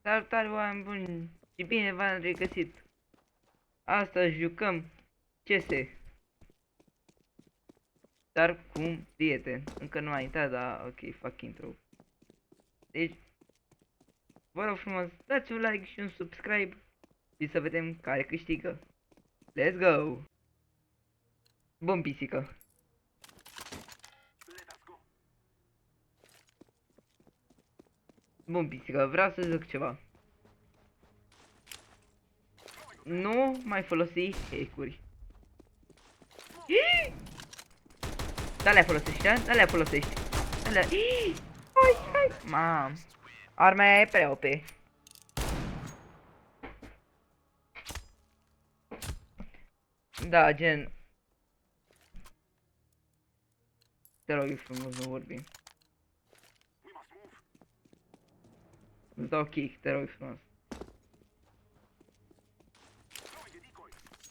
Salutare oameni buni și bine v-am regăsit. Astăzi jucăm CS, dar cu un prieten. Încă nu a intrat, dar ok, fac intro. Deci, vă rog frumos, dați un like și un subscribe și să vedem care câștigă. Let's go! Bun, pisică. Bun, pisică, vreau să zic ceva. Nu mai folosi hack-uri. Da-le folosești, da? Da-le folosești. Da-le... Hai! Mam. Arma aia e prea OP. Da, gen... Te rog frumos, nu vorbim. Îți dau kick, te rog frumos.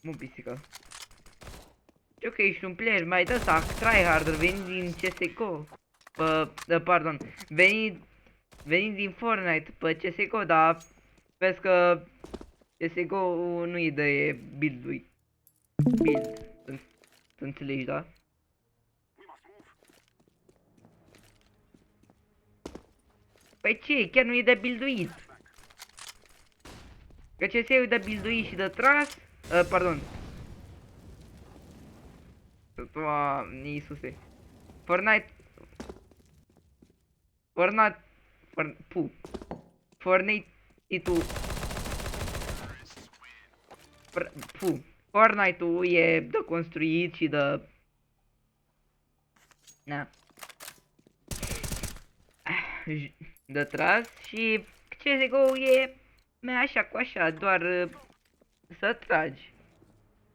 Mă, pisică. Știu că ești un player mai de ăsta, tryharder, venit din CSGO. Pardon, venit din Fortnite pe CSGO, dar vezi că CSGO nu-i de build-ui. Build, să înțelegi, da? Păi ce, chiar nu e de builduit. Că CS-ul e de builduit și de tras, pardon. Doamne Iisuse. Fortnite. Fortnite-ul e de construit și de... Na. De tras și CSGO e mai așa cu așa, doar să tragi.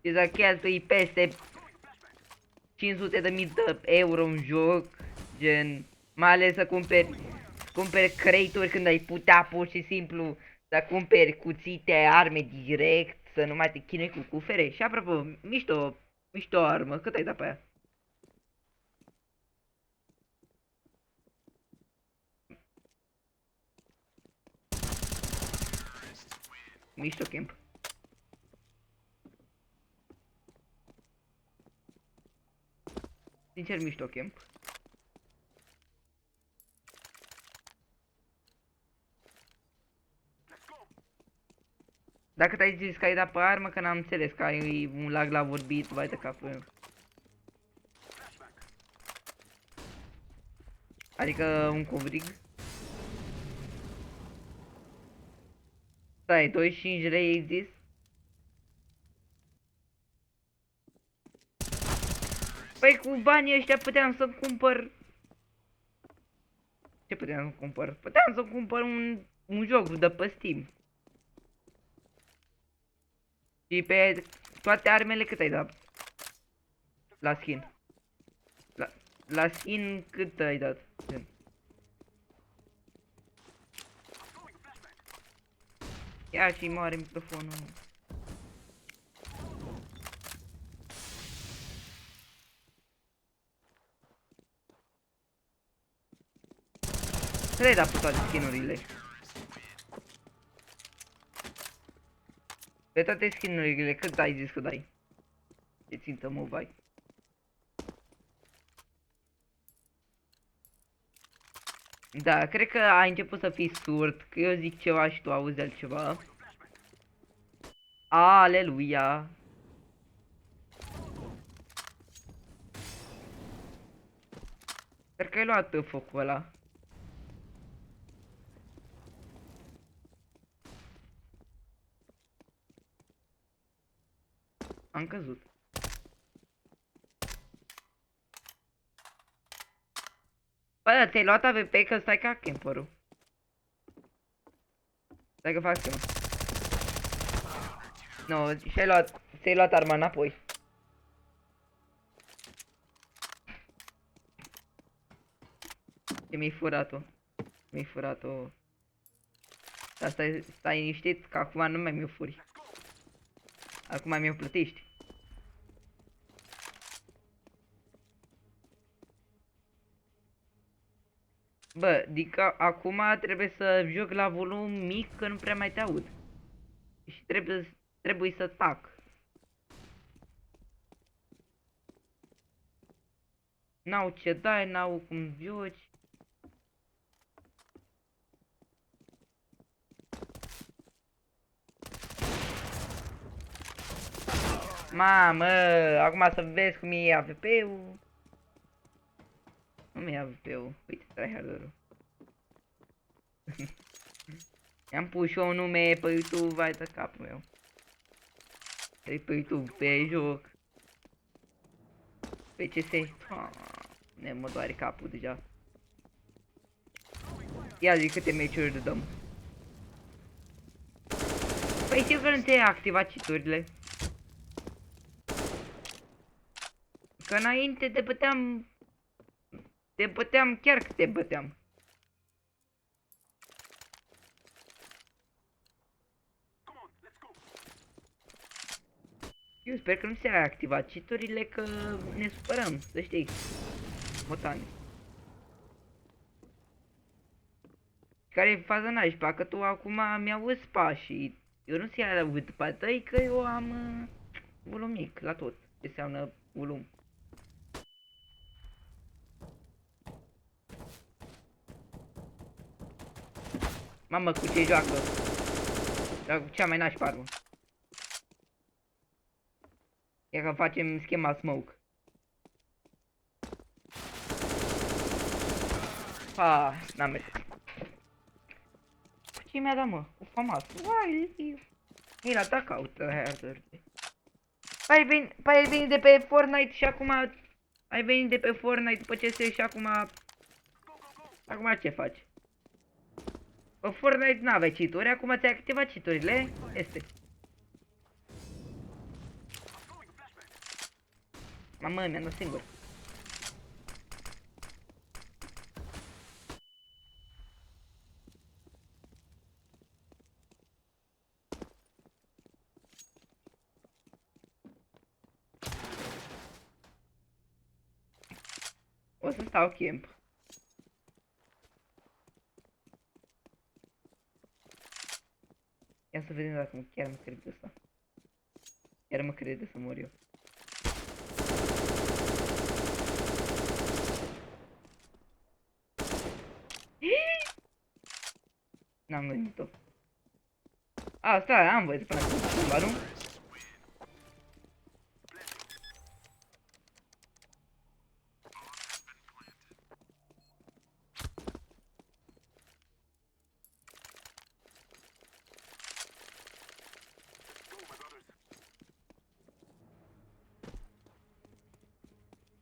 Și dacă chiar să-i peste 500.000 de euro în joc, gen, mai ales să cumperi crate-uri când ai putea pur și simplu să cumperi cuțite, arme direct, să nu mai te chinui cu cufere. Și apropo, mișto armă, cât ai dat pe aia? Mișto camp. Sincer, mișto camp. Dacă te-ai zis că ai dat pe armă, că n-am înțeles că ai un lag la vorbit, vai de capul meu. Adică un covrig. Stai, 25 lei ai zis? Păi cu banii ăștia puteam să cumpăr... Ce puteam să cumpăr? Puteam să cumpăr un joc de pe Steam. Și pe toate armele cât ai dat? La skin. La skin cât ai dat? Ia și moare microfonul. Cât ai dat pe toate skinurile? Pe toate skinurile cât ai zis că dai? Ce țintă mă vai? Da, cred că ai început să fii surd, că eu zic ceva și tu auzi altceva. Aleluia! Cred că ai luat focul ăla. Am căzut. Bă, da, ți-ai luat AWP că stai ca camperul. Stai că fac schema. Nu, ți-ai luat arma înapoi. Ce mi-ai furat-o? Mi-ai furat-o. Dar stai liniștit că acum nu mai mi-o furi. Acum mi-o plătești. Bă, adică acum trebuie să joc la volum mic, că nu prea mai te aud. Și trebuie să tac. N-au ce dai, n-au cum joci. Mamă, acum să vezi cum e AVP-ul. Nu mi-e AVP-ul, uite, tryhard-ul. I-am pus și eu un nume pe YouTube, vai de capul meu. E pe YouTube, pe joc. Pe CS. Ne mă doare capul deja. Ia zi câte meciuri dăm. Păi știu că nu ți-ai activat cheat-urile. Că înainte te băteam... Te băteam chiar că te băteam. Eu sper că nu ți-ai activat cheat-urile, că ne supărăm, să știi. Botane. Care e faza nașpa? Că tu acum mi-auzi pașii. Eu nu ți-ai aud pe tăi, că eu am volum mic la tot. Ce înseamnă volum. Mamă, cu ce joacă? Dar cu cea mai nașpa armă. Ia că facem schema smoke. N-am mers. Ce mi-a dat, mă? O famas. Uai, e la duckout harder. Ai venit de pe Fortnite și acum... Ai venit de pe Fortnite după ce se și acum... Acum ce faci? Pe Fortnite n-aveai cheat-uri, acum ți-ai activat cheat-urile? Este. Mamă, mi-am dat singur. O să stau camp. Ia să vedem dacă chiar mă crede ăsta. Chiar mă crede să mor eu. N-am gândit-o. Stai, am voie să până acum cumva, nu?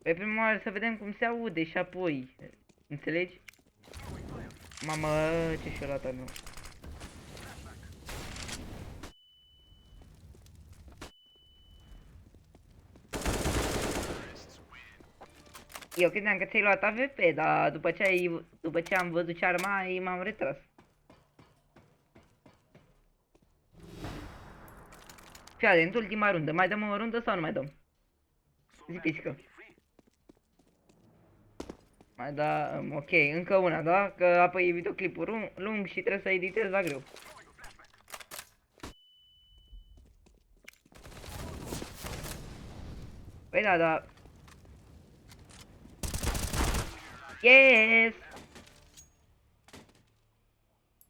Pe prima oară să vedem cum se aude și apoi. Înțelegi? Mamă, ce șorata meu. Eu credeam că ți-ai luat AVP, dar după ce am văzut ce arma ai, m-am retras. Fii atent, ultima rundă. Mai dăm o rundă sau nu mai dăm? Zi pisică. Mai da, ok, încă una, da? Că apoi e videoclipul lung și trebuie să editez la greu. Păi da. Yes!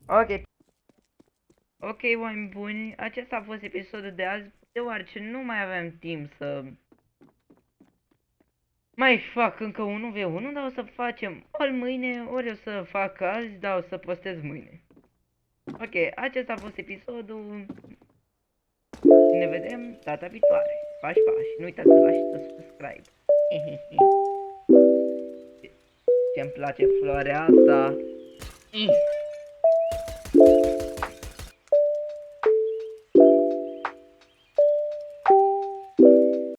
Ok. Ok, oameni buni, acesta a fost episodul de azi, deoarece nu mai avem timp să mai fac încă 1v1, dar o să facem ori mâine, ori o să fac azi, dar o să postez mâine. Ok, acesta a fost episodul. Ne vedem data viitoare. Pași. Nu uitați să lași subscribe. Ce-mi place floarea asta.